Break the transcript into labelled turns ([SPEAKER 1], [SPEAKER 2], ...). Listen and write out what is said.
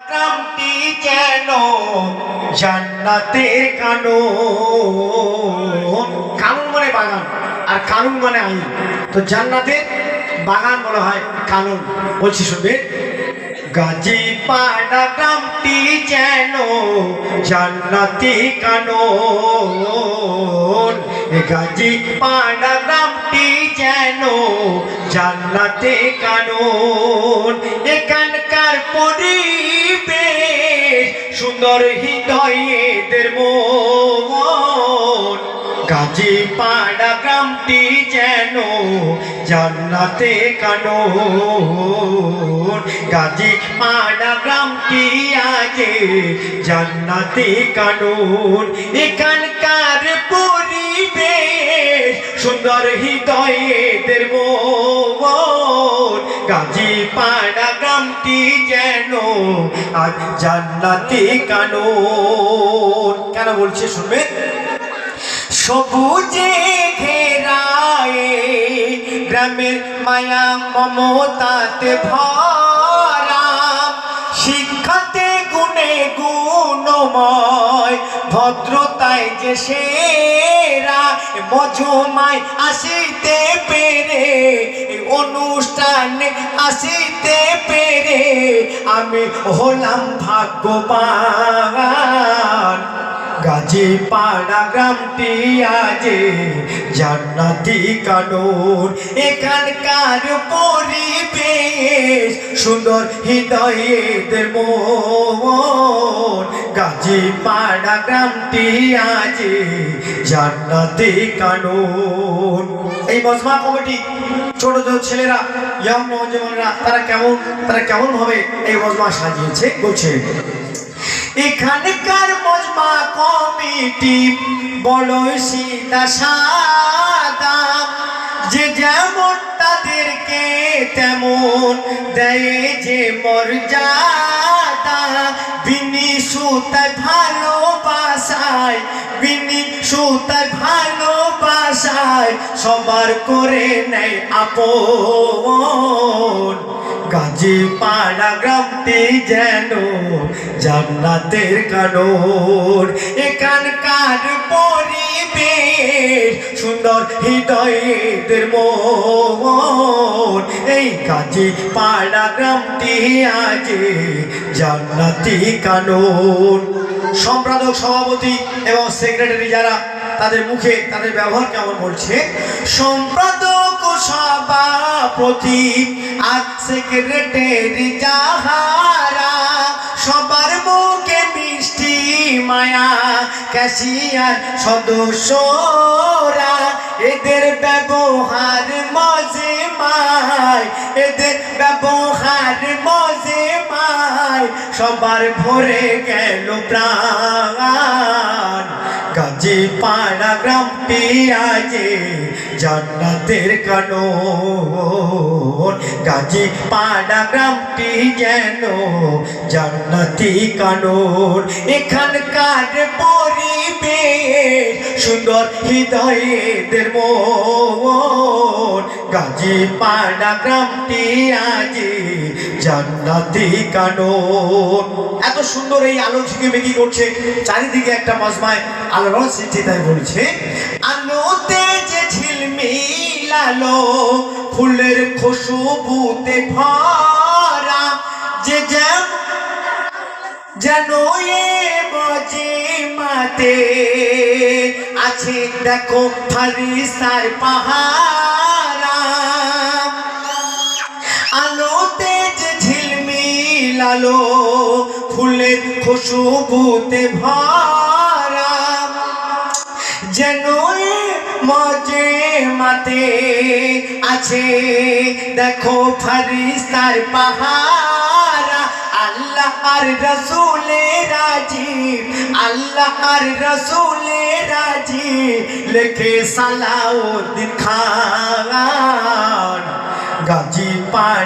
[SPEAKER 1] গ্রামটি যেন জান্নাতের কানন। কানন মানে বাগান, আর কানন মানে আইন। তো জান্নাতের বাগান বলা হয় কানন। বলছি শুনবেন, গাজীপাড়া গ্রামটি যেন জান্নাতি কানন। গাজীপাড়া গ্রামটি যেন জান্নাতি কানন। এখানকার পরিবেশ সুন্দর, হৃদয়ের মন। গাজীপাড়া গ্রামটি যেন জান্নাতে কানন। গাজীপাড়া গ্রামটি আজ জান্নাতে কানন। এখানকার পরিবেশ সুন্দর, হৃদয়ের মন। গাজীপাড়া গ্রামটি যেন আজ জান্নাতে কানন। কেন বলছে শুনবেন, সবুজে ঘেরায় গ্রামের মায়া মমতাতে ভরা। শিক্ষাতে গুণে গুণময়, ভদ্রতায় যে সেরা। মজমায় আসিতে পেরে, অনুষ্ঠানে আসিতে পেরে আমি হলাম ভাগ্যবান। গাজীপাড়া গ্রামটি আজ জান্নাতি কানন। এখানকার পরিবেশ সুন্দর, হৃদয়ের মন। গাজীপাড়া গ্রামটি আজ জান্নাতি কানন। এই মজমা কমিটি ছোট ছোট ছেলেরা, ইয়ং নওজওয়ানরা, তারা কেমন ভাবে এই মজমা সাজিয়েছে বলছে, এখানকার মজমা কমিটি বড়ই সিধা সাদা। যে যেমন তাদেরকে তেমন দেয় যে মর্যাদা। বিনি সুতায় ভালোবাসায়, বিনি সুতায় ভালোবাসায় সবার করে নেয় আপন। গাজীপাড়া গ্রামটি যেন জান্নাতের কানন। এখানকার পরিবেশ সুন্দর, হৃদয়ের মন। এই গাজীপাড়া গ্রামটি আজ জান্নাতি কানন। সম্পাদক, সভাপতি এবং সেক্রেটারি যারা, তাদের মুখে তাদের ব্যবহার কেমন বলছে, সম্পাদক, সভাপতি আর সেক্রেটারি যাহারা, সবার মুখে মিষ্টি মায়া। ক্যাশিয়ার সদস্যরা, এদের ব্যবহার মজে মায়, এদের ব্যবহার মজে মায় সবার ভরে গেল প্রাণ। গাজীপাড়া গ্রামটি আজ জান্নাতের কানন। গাজীপাড়া গ্রামটি যেন জান্নাতি কানন। এখানকার পরিবেশ সুন্দর, হৃদয়ের মন। গাজীপাড়া গ্রামটি আজ জান্নাতি কানন। এত সুন্দর এই আলো ঝিকিমিকি করছে, চারিদিকে একটা মজমায় আলোর সৃষ্টি। তাই বলছে, আলোতে যে ঝিলমিলালো, ফুলের খুশবুতে ভরা। যে যেন এ মজমাতে আছে দেখো ফারিস্তার পাহারা। আলোতে যে ঝিলমিলালো, ফুলের খুশবুতে ভরা। যেন মজে মাতে আছে দেখো ফারিস্তার পাহারা। আল্লাহ আর রসুলে রাজি, আল্লাহ আর রসুলে রাজি, লেখে সালাউদ্দিন খান। গাজীপাড়া